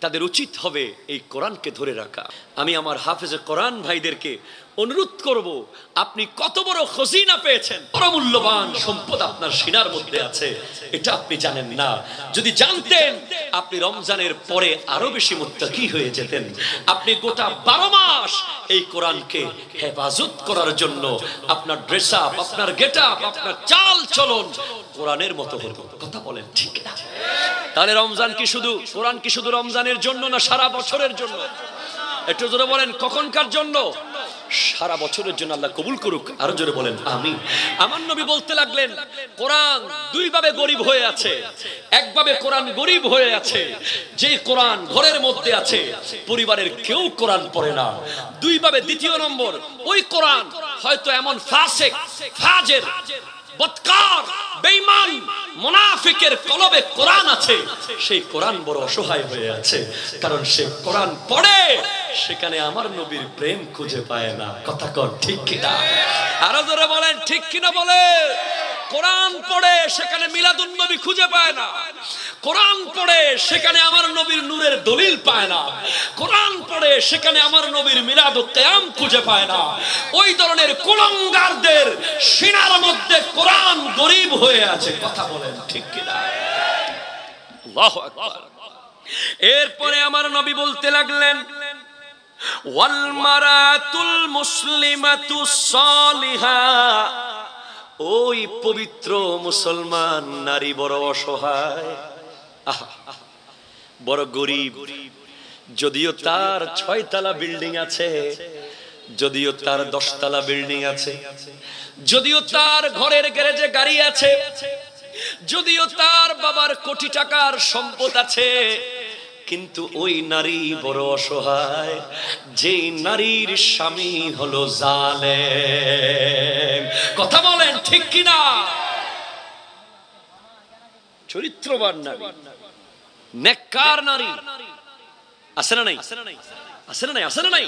তাদের উচিত হবে এই কোরআনকে ধরে রাখা। আমি আমার হাফেজে কোরআন ভাইদেরকে অনুরোধ করব, আপনি কত বড় খজিনা পেয়েছেন, বড় মূল্যবান সম্পদ আপনার সিনার মধ্যে আছে, এটা আপনি জানেন না। যদি জানতেন আপনি রমজানের পরে আরো বেশি মুত্তাকি হয়ে যেতেন। আপনি গোটা 12 মাস এই কোরআনকে হেফাজত করার জন্য আপনার ড্রেস আপ, আপনার গেট আপ, আপনার চাল চলন কোরআনের মতো হতো। কথা বলেন ঠিক না? তাহলে রমজান কি শুধু, কোরআন কি শুধু রমজানের জন্য না সারা বছরের জন্য? একটু জোরে বলেন কখনকার জন্য? সারা বছরের জন্য। আল্লাহ কবুল করুক। আরো জোরে বলেন আমিন। আমার নবী বলতে লাগলেন, কোরআন দুই ভাবে গরিব হয়ে আছে। একভাবে কোরআন গরিব হয়ে আছে, যে কোরআন ঘরের মধ্যে আছে পরিবারের কেউ কোরআন পড়ে না। দুই ভাবে, দ্বিতীয় নম্বর, ওই কোরআন হয়তো এমন ফাসিক, ফাজের, বদকার, বেঈমান, মুনাফিকের কলবে কোরআন আছে, সেই কোরআন বড় অসহায় হয়ে আছে, কারণ সে কোরআন পড়ে সেখানে আমার নবীর প্রেম খুঁজে পায় না। কথা কর ঠিক কিনা? আরো জোরে বলেন ঠিক কিনা বলে। কোরআন পড়ে সেখানে মিলাদুন নবী খুঁজে পায় না। কোরআন পড়ে সেখানে আমার নবীর নূরের দলিল পায় না। কোরআন পড়ে সেখানে আমার নবীর মিলাদ ও কিয়াম খুঁজে পায় না। ওই ধরনের কুলাঙ্গারদের সিনার মধ্যে কোরআন গরিব হয়ে আছে। কথা বলেন ঠিক কিনা? আল্লাহু আকবার। এরপরে আমার নবী বলতে লাগলেন, ওয়াল মারাতুল মুসলিমাতু সালিহা, ওই পবিত্র মুসলমান নারী বড় অসহায়, বড় গরিব। যদিও তার 6 তলা বিল্ডিং আছে, যদিও তার 10 তলা বিল্ডিং আছে, যদিও তার ঘরের গ্যারেজে গাড়ি আছে, যদিও তার বাবার কোটি টাকার সম্পদ আছে, কিন্তু ওই নারী বড় অসহায়। যেই নারীর স্বামী হলো জালেম। কথা বলেন ঠিক কিনা? চরিত্রবান নারী, নেককার নারী আছে না নাই? আছে না নাই? আছে না নাই?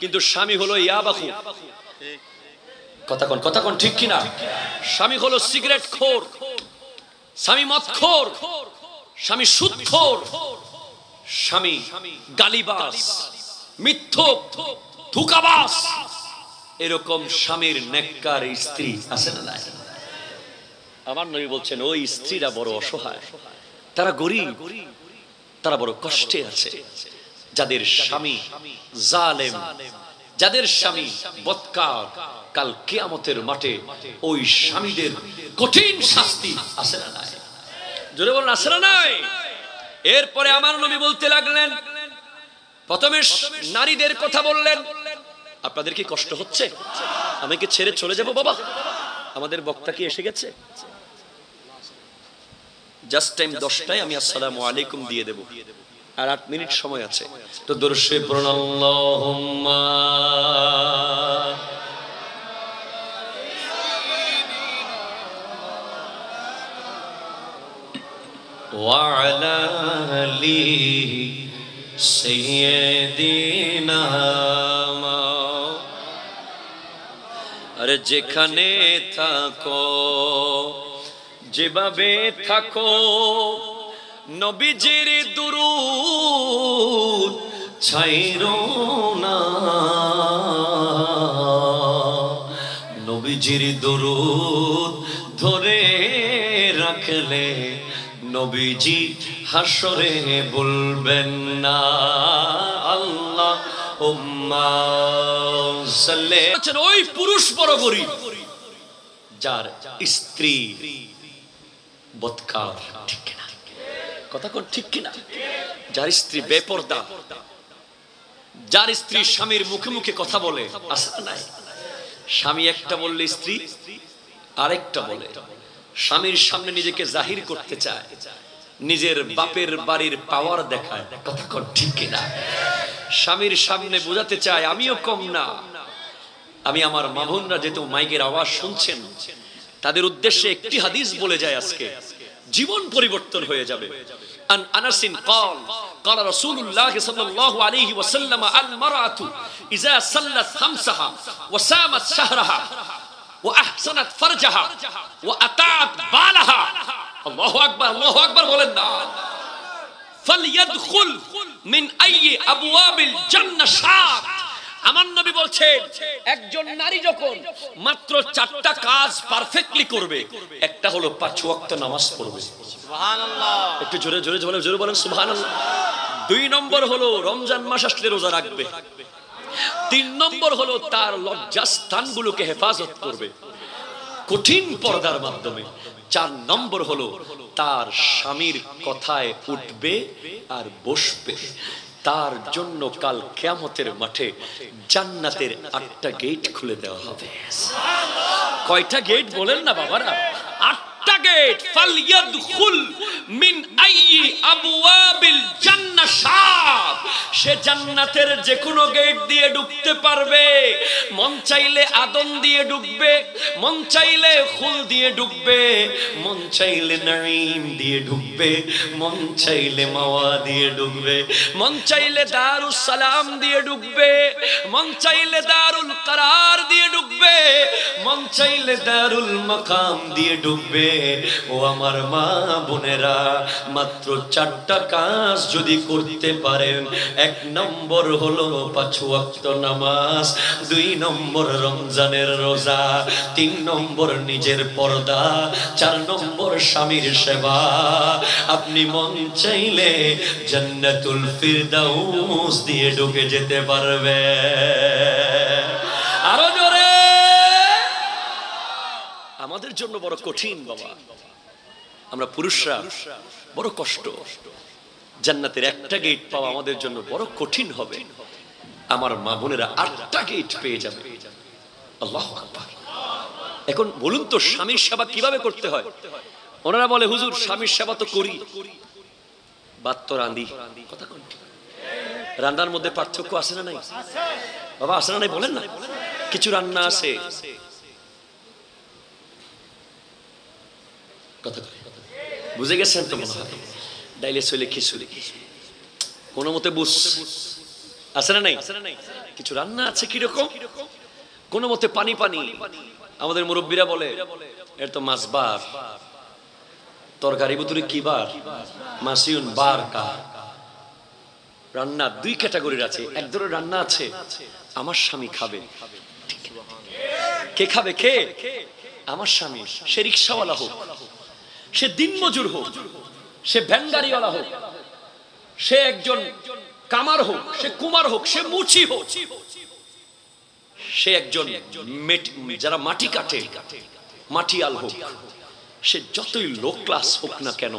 কিন্তু স্বামী হলো ইয়াবাখু। কথা কোন ঠিক কিনা? স্বামী হলো সিগারেট খোর, স্বামী মদখোর, স্বামী সুদখোর, স্বামী গালিবাজ, মিথ্যুক, ধোঁকাবাজ। এরকম স্বামীর নেককার স্ত্রী আছে না নাই? আমার নবী বলছেন ওই স্ত্রীরা বড় অসহায়, তারা গরিব, তারা বড় কষ্টে আছে। যাদের স্বামী জালেম, যাদের স্বামী বদকার, কাল কিয়ামতের মাঠে ওই স্বামীদের কঠিন শাস্তি আছে না নাই? জোরে বলুন আছে না নাই? এরপরে আমার নবী বলতে লাগলেন, প্রথমে নারীদের কথা বললেন। আপনাদের কি কষ্ট হচ্ছে? আমি কি ছেড়ে চলে যাব বাবা? আমাদের বক্তা কি এসে গেছে? জাস্ট টাইম 10টায় আমি আসসালামু আলাইকুম দিয়ে দেব, আর 8 মিনিট সময় আছে। তো দরুদ শরীফ পড়ুন। আল্লাহুম্মা وعلى آل سيدنا। আরে যেখানে থাকো, যেভাবে থাকো, নবীজির দুরূদ ছাইরো না। নবীজির দুরূদ ধরে রাখলে নবীজি হাসরে বলবেন না আল্লাহুম্মা সাল্লি। ওই পুরুষ বড় গরিব যার স্ত্রী বদকার। ঠিক কিনা? কথা কোন ঠিক কিনা? যার স্ত্রী বেপরদা, যার স্ত্রী স্বামীর মুখে মুখে কথা বলে আছে না নাই? স্বামী একটা বললে স্ত্রী আরেকটা বলে। স্বামীর সামনে নিজেকে জাহির করতে চায়, নিজের বাপের বাড়ির পাওয়ার দেখায়। কথা কোন ঠিক কিনা? স্বামীর সামনে বোঝাতে চায় আমিও কম না। আমি আমার মা বোনরা যেহেতু মাইকের আওয়াজ শুনছেন, তাদের উদ্দেশ্যে একটি হাদিস বলে যায়, আজকে জীবন পরিবর্তন হয়ে যাবে। আন আনাসিন قال قال رسول الله صلى الله عليه وسلم المرأة إذا صلت خمسها وصامت شهرها وأحسنت فرجها وأطاعت بالها الله أكبر الله أكبر বলেন না। فليدخل জান্নাত। আমার নবী বলছেন একজন নারী যখন মাত্র 4টা কাজ পারফেক্টলি করবে, একটা হলো 5 ওয়াক্ত নামাজ পড়বে, সুবহানাল্লাহ, একটু জোরে জোরে জোরে বলেন সুবহানাল্লাহ। 2 নম্বর হলো রমজান মাস আসলে রোজা রাখবে। 3 নম্বর হলো তার লজ্জাস্থানগুলোকে হেফাজত করবে কঠিন পর্দার মাধ্যমে। 4 নম্বর হলো তার স্বামীর কথায় উঠবে আর বসবে। তার জন্য কাল কিয়ামতের মাঠে জান্নাতের 8টা গেট খুলে দেওয়া হবে। কয়টা গেট বলেন না বাবারা? 8টা গেট। ফালইয়াদখুল মিন আইয়ি আবওয়াবিল জান্নাহ শাব। সে জান্নাতের যে কোনো গেট দিয়ে ঢুকতে পারবে। মন চাইলে আদম দিয়ে ঢুকবে, মন চাইলে খুল দিয়ে ঢুকবে, মন চাইলে নাঈম দিয়ে ঢুকবে, মন চাইলে মাওয়া দিয়ে ঢুকবে, মন চাইলে দারুস সালাম দিয়ে ঢুকবে, মন চাইলে দারুল করার দিয়ে ঢুকবে, মন চাইলে দারুল মাকাম দিয়ে ঢুকবে। ও আমার মা বোনেরা, মাত্র 4টা কাজ যদি করতে পারেন, 1 নম্বর হলো 5 ওয়াক্ত নামাজ, 2 নম্বর রমজানের রোজা, 3 নম্বর নিজের পর্দা, 4 নম্বর স্বামীর সেবা, আপনি মন চাইলে জান্নাতুল ফিরদাউস দিয়ে ঢুকে যেতে পারবে। আরো জোরে। আমাদের জন্য বড় কঠিন বাবা, আমরা পুরুষরা বড় কষ্ট। জান্নাতের 1টা গেট পাওয়া আমাদের জন্য বড় কঠিন হবে। আমার মা বোনেরা 8টা গেট পেয়ে যাবে। আল্লাহু আকবার। এখন বলুন তো স্বামীর সেবা কিভাবে করতে হয়? ওনারা বলে হুজুর স্বামীর সেবা তো করি, ভাত তো রাঁধি। কথা কোন? রান্নার মধ্যে পার্থক্য আছে না নাই বাবা? আছে না নাই বলেন না? কিছু রান্না আছে কথা বুঝে গেছেন তো মনে হয়, ডাইলে চলে খিচুড়ি কোনো মতে বুঝ আছে না নাই? কিছু রান্না আছে কিরকম কোনো মতে পানি পানি। আমাদের মুরব্বীরা বলে এর তো মাছ বার, তরকারি বুতুরি কি বার, মাসিউন বার কা। রান্না 2 ক্যাটাগরির আছে। এক ধরনের রান্না আছে আমার স্বামী খাবে। কে খাবে? কে? আমার স্বামী। সে রিক্সাওয়ালা হোক, সে দিনমজুর হোক, সে ভ্যানগাড়িওয়ালা হোক, সে একজন কামার হোক, সে কুমার হোক, সে মুচি হোক, সে একজন যারা মাটি কাটে মাটিয়াল হোক, সে যতই লো ক্লাস হোক না কেন,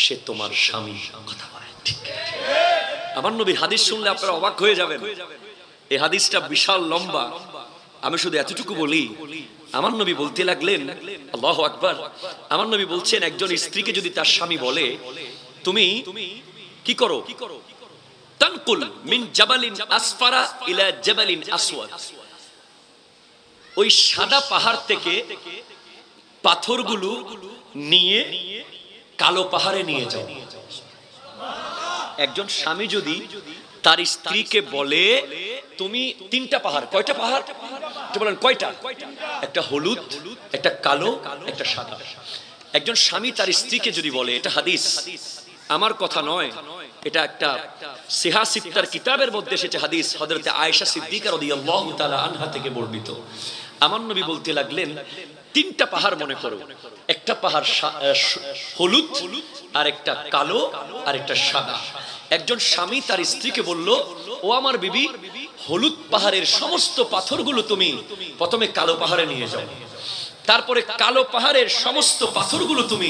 সে তোমার স্বামী। কথা বলেন ঠিক? আমার নবীর হাদিস শুনলে আপনারা অবাক হয়ে যাবেন। এই হাদিসটা বিশাল লম্বা, আমি শুধু এতটুকু বলি। আমার নবী বলতে লাগলেন, আল্লাহু আকবার, আমার নবী বলছেন একজন স্ত্রীকে যদি তার স্বামী বলে তুমি কি করো, তানকুল মিন জাবালিন আসফারা ইলা জাবালিন আসওয়াদ, ওই সাদা পাহাড় থেকে পাথরগুলো নিয়ে কালো পাহাড়ে নিয়ে যাও। একজন স্বামী যদি তার স্ত্রীকে বলে তুমি 3টা পাহাড়, কয়টা পাহাড় বলেন? কয়টা? একটা হলুদ, একটা কালো, একটা সাদা। একজন স্বামী তার স্ত্রীকে যদি বলে, এটা হাদিস, আমার কথা নয়, এটা একটা সিহা সিত্তার কিতাবের মধ্যে এসেছে হাদিস, হযরতে আয়েশা সিদ্দিকা রাদিয়াল্লাহু তাআলা আনহা থেকে বর্ণিত। আমার নবী বলতে লাগলেন 3টা পাহাড় মনে করো, একটা পাহাড় হলুদ, আর একটা কালো, আর একটা সাদা। একজন স্বামী তার স্ত্রীকে বলল, ও আমার বিবি, হলুদ পাহাড়ের সমস্ত পাথরগুলো তুমি প্রথমে কালো পাহাড়ে নিয়ে যাও, তারপরে কালো পাহাড়ের সমস্ত পাথরগুলো তুমি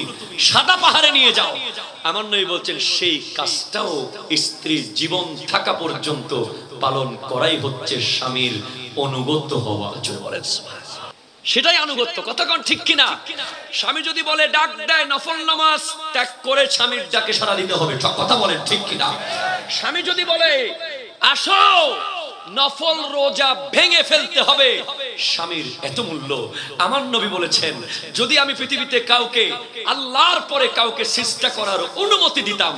সাদা পাহাড়ে নিয়ে যাও। আমার নবী বলছেন সেই কাজটাও স্ত্রীর জীবন থাকা পর্যন্ত পালন করাই হচ্ছে স্বামীর অনুগত হওয়া। সেটাই আনুগত্য। কথা কোন ঠিক কিনা? স্বামী যদি বলে ডাক দেয় নফল নামাজ ত্যাগ করে স্বামীর ডাকে সাড়া দিতে হবে। কথা বলেন ঠিক কিনা? স্বামী যদি বলে আসো নফল রোজা ভেঙে ফেলতে হবে, স্বামীর এত মূল্য। আমার নবী বলেছেন যদি আমি পৃথিবীতে কাউকে আল্লাহর পরে কাউকে চেষ্টা করার অনুমতি দিতাম,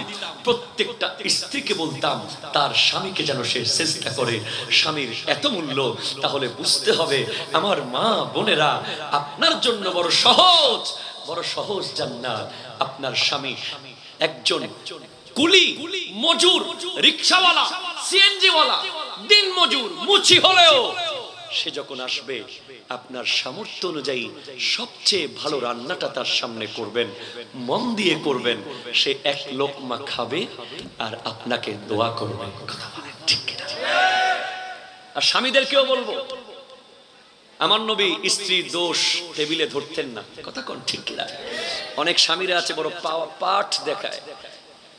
প্রত্যেকটা স্ত্রীকে বলতাম তার স্বামীকে যেন সে চেষ্টা করে। স্বামীর এত মূল্য। তাহলে বুঝতে হবে আমার মা বোনেরা, আপনার জন্য বড় সহজ জান্নাত। আপনার স্বামী একজন কুলি, মজুর, রিকশাওয়ালা, সিএনজি ওয়ালা, দিন মজুর মুচি হলেও সে যখন আসবে আপনার সামর্থ্য অনুযায়ী সবচেয়ে ভালো রান্নাটা তার সামনে করবেন, মন দিয়ে করবেন। সে এক লোকমা খাবে আর আপনাকে দোয়া করবে। কথা বলেন ঠিক কিনা? আর স্বামীদেরকেও বলবো, আমার নবী স্ত্রীর দোষ টেবিলে ধরতেন না। কথা কোন ঠিক কিনা? অনেক স্বামীরা আছে বড় পাঠ দেখায়,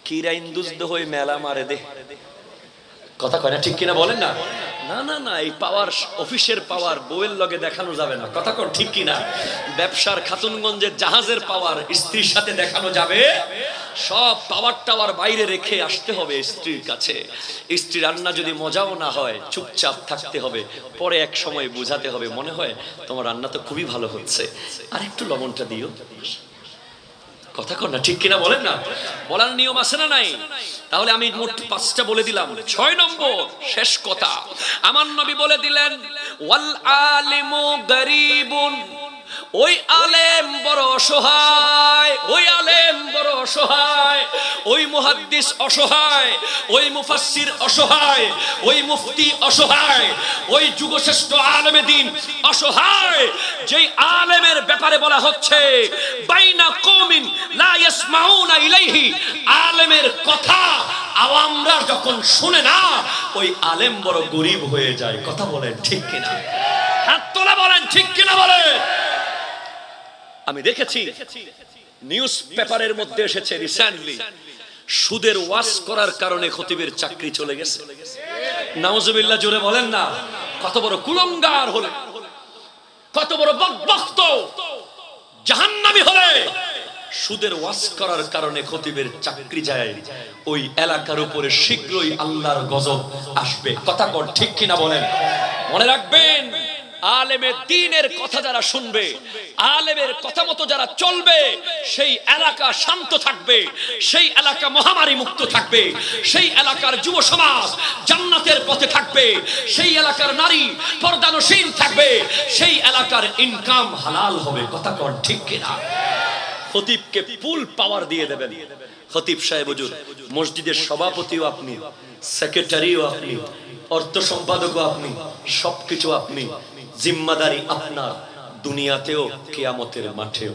কিরা ইন্দুজদ হয়ে মেলা মারে দে। কথা কয় না ঠিক কিনা? বলেন না। না না না, এই পাওয়ার অফিসের পাওয়ার বউয়ের লগে দেখানো যাবে না। কথা কোন ঠিক কিনা? ব্যবসার খাতুনগঞ্জের জাহাজের পাওয়ার স্ত্রীর সাথে দেখানো যাবে? সব পাওয়ার টাওয়ার বাইরে রেখে আসতে হবে স্ত্রীর কাছে। স্ত্রী রান্না যদি মজাও না হয় চুপচাপ থাকতে হবে, পরে এক সময় বুঝাতে হবে, মনে হয় তোমার রান্না তো খুবই ভালো হচ্ছে, আর একটু লবণটা দিও। কথা কর না ঠিক কিনা? বলেন না। বলার নিয়ম আছে না নাই? তাহলে আমি মোট 5টা বলে দিলাম। 6 নম্বর শেষ কথা, আমার নবী বলে দিলেন ওয়াল আলিমু গরীবুন, ওই আলেম বড় অসহায়, ওই আলেম বড় অসহায়, ওই মুহাদ্দিস অসহায়, ওই মুফাসসির অসহায়, ওই মুফতি অসহায়, ওই যুগশ্রেষ্ঠ আলেমে দ্বীন অসহায়। যেই আলেমের ব্যাপারে বলা হচ্ছে বাইনা কওমিন লা ইয়াসমাউনা ইলাইহি, আলেমের কথা আওয়ামরা যখন শুনে না ওই আলেম বড় গরীব হয়ে যায়। কথা বলেন ঠিক কিনা? হাত তোলা বলেন ঠিক কিনা? বলেন। আমি দেখেছি নিউজ পেপারের মধ্যে এসেছে রিসেন্টলি, সুদের ওয়াজ করার কারণে খতিবের চাকরি চলে গেছে। নাউজুবিল্লাহ, জোরে বলেন না। কত বড় কুলঙ্গার হলে, কত বড় বকবক্ত জাহান্নামী হলে সুদের ওয়াজ করার কারণে খতিবের চাকরি যায়, ওই এলাকার উপরে শীঘ্রই আল্লাহর গজব আসবে। কথা কর ঠিক কিনা? বলেন। মনে রাখবেন, আলেমের দ্বীনের কথা যারা শুনবে, আলেমের কথা মতো যারা চলবে, সেই এলাকা শান্ত থাকবে, সেই এলাকা মহামারী মুক্ত থাকবে, সেই এলাকার যুব সমাজ জান্নাতের পথে থাকবে, সেই এলাকার নারী পর্দানসীন থাকবে, সেই এলাকার ইনকাম হালাল হবে। কথা কর ঠিক কিনা? খতিবকে ফুল পাওয়ার দিয়ে দেবেন। খতিব সাহেব হুজুর, মসজিদের সভাপতিও আপনি, সেক্রেটারিও আপনি, অর্থ সম্পাদকও আপনি, সবকিছু আপনি, জিম্মাদারি আপনার, দুনিয়াতেও কিয়ামতের মাঠেও।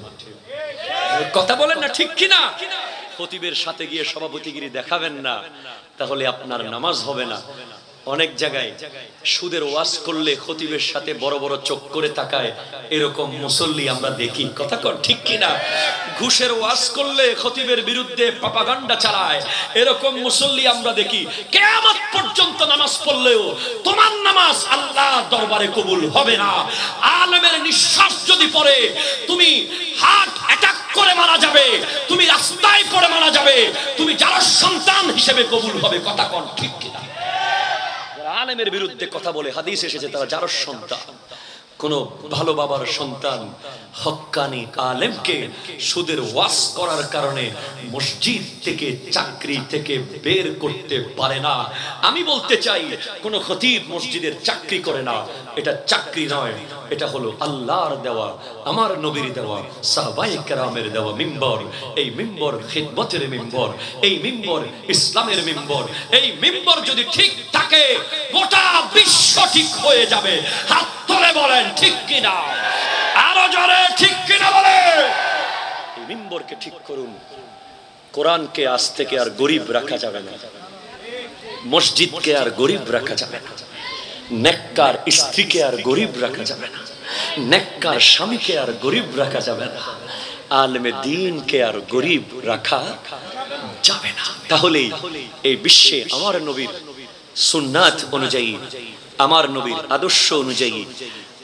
কথা বলেন না ঠিক কিনা? খতিবের সাথে গিয়ে সভাপতিগিরি দেখাবেন না, তাহলে আপনার নামাজ হবে না। অনেক জায়গায় সুদের ওয়াজ করলে খতিবের সাথে বড় বড় চোখ করে তাকায়, এরকম মুসল্লি আমরা দেখি। কথা কর ঠিক কিনা? ঘুষের ওয়াজ করলে খতিবের বিরুদ্ধে প্রপাগান্ডা চালায়, এরকম মুসল্লি আমরা দেখি। কিয়ামত পর্যন্ত নামাজ পড়লেও তোমার নামাজ আল্লাহর দরবারে কবুল হবে না। আলেমের নিঃশ্বাস যদি পড়ে তুমি হার্ট অ্যাটাক করে মারা যাবে, তুমি রাস্তায় পড়ে মারা যাবে, তুমি যার সন্তান হিসেবে কবুল হবে। কথা কর ঠিক কিনা? আলেমের বিরুদ্ধে কথা বলে হাদিস এসেছে তারা যার সন্তান। কোন ভালো বাবার সন্তান হক্কানি আলেমকে সুদের ওয়াজ করার কারণে মসজিদ থেকে, চাকরি থেকে বের করতে পারে না। আমি বলতে চাই, কোন খতিব মসজিদের চাকরি করে না, এটা চাকরি নয়, এটা হলো আল্লাহর দেওয়া, আমার নবীর দেওয়া, সাহাবায়ে কেরামের দেওয়া মিম্বর। এই মিম্বর খিদমতের মিম্বর, এই মিম্বর ইসলামের মিম্বর। এই মিম্বর যদি ঠিক থাকে গোটা বিশ্ব ঠিক হয়ে যাবে। হাত তুলে বলেন ঠিক কিনা? আরো জোরে ঠিক কিনা বলে। এই মিম্বরকে ঠিক করুন। কোরআনকে আজ থেকে আর গরিব রাখা যাবে না, মসজিদকে আর গরিব রাখা যাবে না, নেককার স্ত্রীকে আর গরিব রাখা যাবে না, নেককার স্বামীকে আর গরিব রাখা যাবে না, আলেমে দ্বীনকে আর গরিব রাখা যাবে না। তাহলেই এই বিশ্বে আমার নবীর সুন্নাত অনুযায়ী, আমার নবীর আদর্শ অনুযায়ী,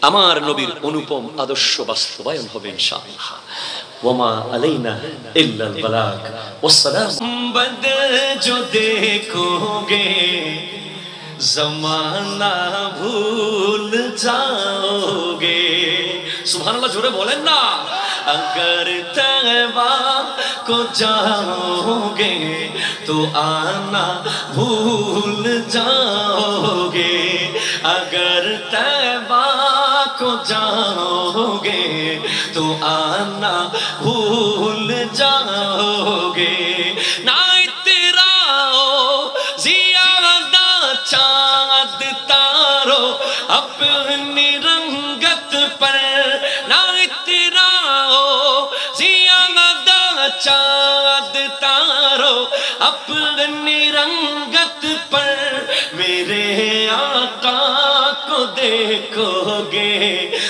আমার নবীর অনুপম আদর্শ বাস্তবায়ন হবে ইনশাআল্লাহ। ওয়ামা আলাইনা ইল্লাল বালাগ। ওয়াসসালাম। বদ जो देखोगे जमाना भूल जाओगे। सुभानअल्लाह, जोरे बोलें ना। अगर तैबा को जाओगे तो आना भूल जाओगे। अगर तैबा को जाओगे तो आना भूल जाओगे। ना इतराओ जियादा चाँद अपनी रंगत पर मेरे आका को देखोगे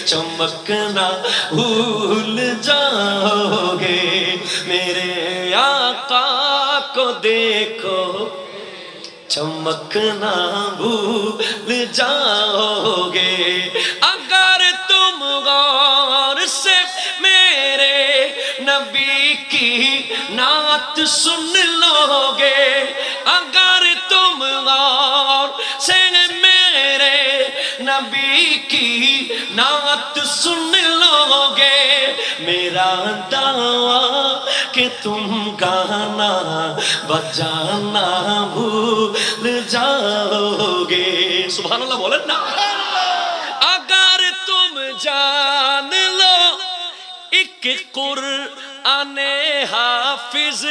चमकना भूल जाओगे मेरे आका को देखो चमकना भूल जाओगे अगर तुम गौर से मेरे नबी की नात सुन लोगे अगर तुम गौर से मेरे नबी की नात सुन लोगे मेरा दावा कि तुम गाना बजाना भूल जाओगे सुभान अल्लाह बोलें ना अगर तुम जान लो एक कुरआने हाफिज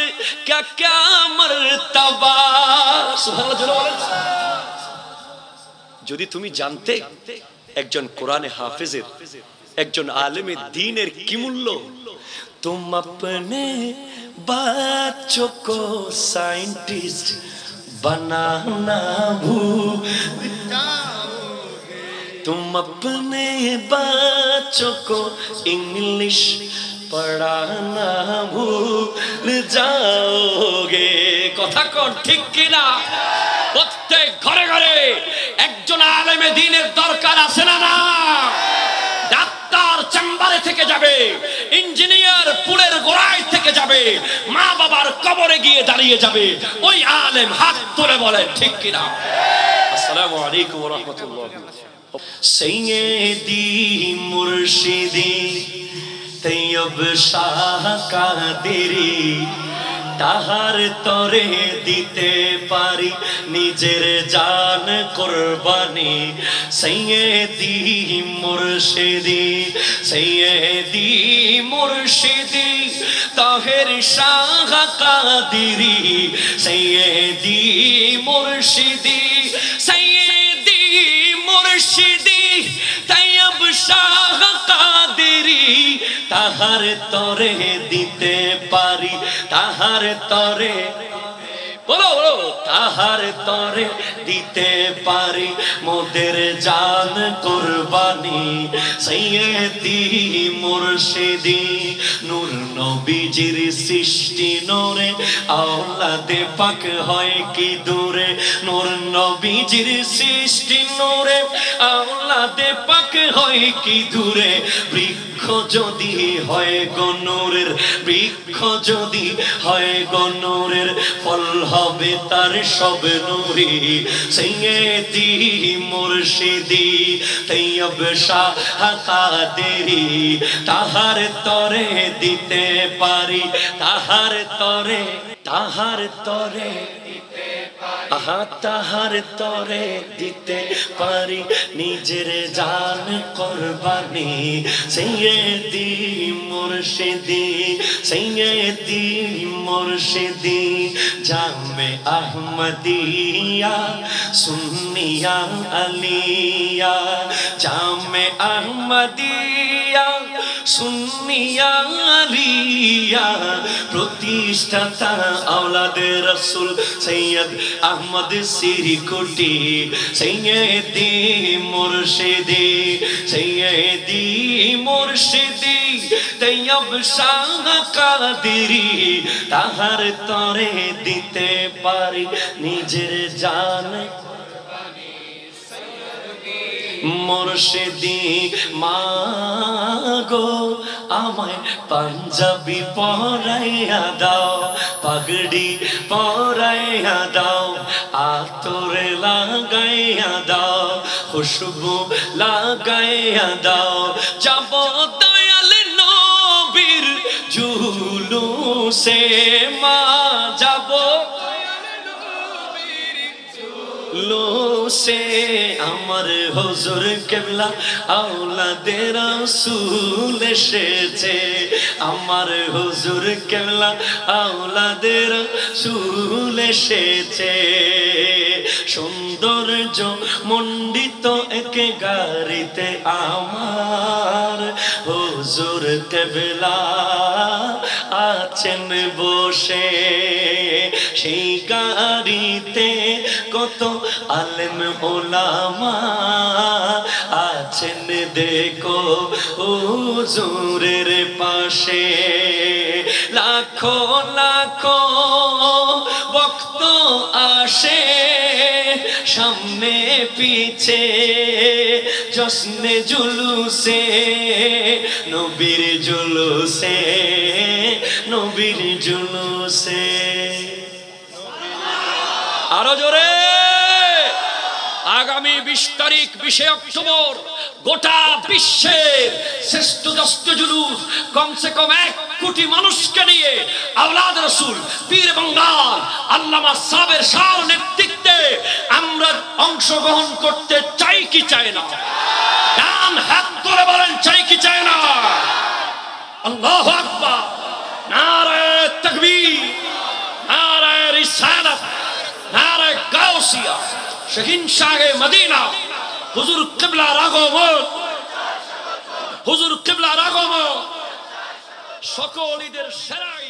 क्या क्या मर्तबा सुभान अल्लाह बोलें যদি তুমি জানতে একজন কোরআনে হাফেজের একজন আলেমে দ্বীনের কি মূল্য तुम अपने बच्चों को साइंटिस्ट बनाना भूल जाओगे तुम अपने बच्चों को इंग्लिश पढ़ाना भूल जाओगे कथा कौन ठीक किना प्रत्येक घरे घरे একজন আলেমে দ্বীনের দরকার আছে না না চেম্বারে থেকে যাবে ইঞ্জিনিয়ার পুলের গোড়ায় থেকে যাবে মা বাবার কবরে গিয়ে দাঁড়িয়ে যাবে ওই আলেম হাত তুলে বলে ঠিক কিনা আসসালামু আলাইকুম ওয়া রাহমাতুল্লাহ সৈয়দি মুর্শিদি তৈয়ব শাহ কাদেরি তাহার তরে দিতে পারি নিজের জান কুরবানি সৈয়দি মুর্শিদি তাহের শাহ কাদেরি সৈয়দি মুর্শিদি তৈয়ব শাহ কাদেরি তাহার তরে দিতে পারি তাহার তরে বলো বলো তাহার তরে দিতে পারি মোদের জান কুরবানি সৈয়দি মুর্শিদি নূর নবীজির সৃষ্টি নূরে আওলাদে পাক হয় কি দূরে নূর নবীজির সৃষ্টি নূরে আওলাদে পাক হয় কি দূরে বৃক্ষ যদি হয় গো নূরের বৃক্ষ যদি হয় গো নূরের ফল হবে তার সব নূরি সৈয়দি মুর্শিদি তৈয়ব শাহ কাদেরি তাহার তরে দিতে পারি তাহার তরে তাহার তরে দিতে পারি নিজের জান কুরবানি সৈয়দি মুর্শিদি জামে আহমদিয়া সুন্নিয়া আলিয়া জামে আহমদিয়া সুন্নিয়া আলিয়া প্রতিষ্ঠাতা আওলাদে রাসূল সৈয়দ আহমদ সিরকুটি সৈয়দি মুর্শিদি তৈয়ব শাহ কাদেরি তাহার তরে দিতে পারি নিজের জান মুর্শিদি মাগো আমায় পাঞ্জাবি পরাইয়া দাও পাগড়ি পরাইয়া দাও আতরে লাগাইয়া দাও খুশবু লাগাইয়া দাও যাব দয়াল নবীর জুলুসে মা যাব से আমার হুজুর কিবলা আওলাদে রাসূল এসেছে আমার হুজুর কিবলা আওলাদে রাসূল এসেছে সৌন্দর্য মণ্ডিত একে গাড়িতে আমার হুজুর কেবলা আছেন বসে সেই গাড়িতে কত আলেম ওলামা আছেন দেখো হুজুরের পাশে লাখো লাখো ভক্ত আসে সামনে পিছে জশ্নে জুলুসে নবীর জুলুসে নবীর জুলুসে আরো জোরে আগামী 20 তারিখ 20 অক্টোবর গোটা বিশ্বের শ্রেষ্ঠ 10টি জুলুস কমসে কম 1 কোটি মানুষকে নিয়ে আওলাদ রাসূল পীর বাঙ্গাল আল্লামা সাবের শাহ নেতৃত্বে আমরা অংশগ্রহণ করতে চাই কি চাই না? ডান হাত তুলে বলেন চাই কি চাই না? আল্লাহু আকবার, নারায়ে তাকবীর, নারায়ে রিসালাত, নারায়ে গাউসিয়া, শাহিন শাহে মদিনা, হুজুর কিবলার আগমন, হুজুর কিবলার আগমন, সকল ঈদের সেরাই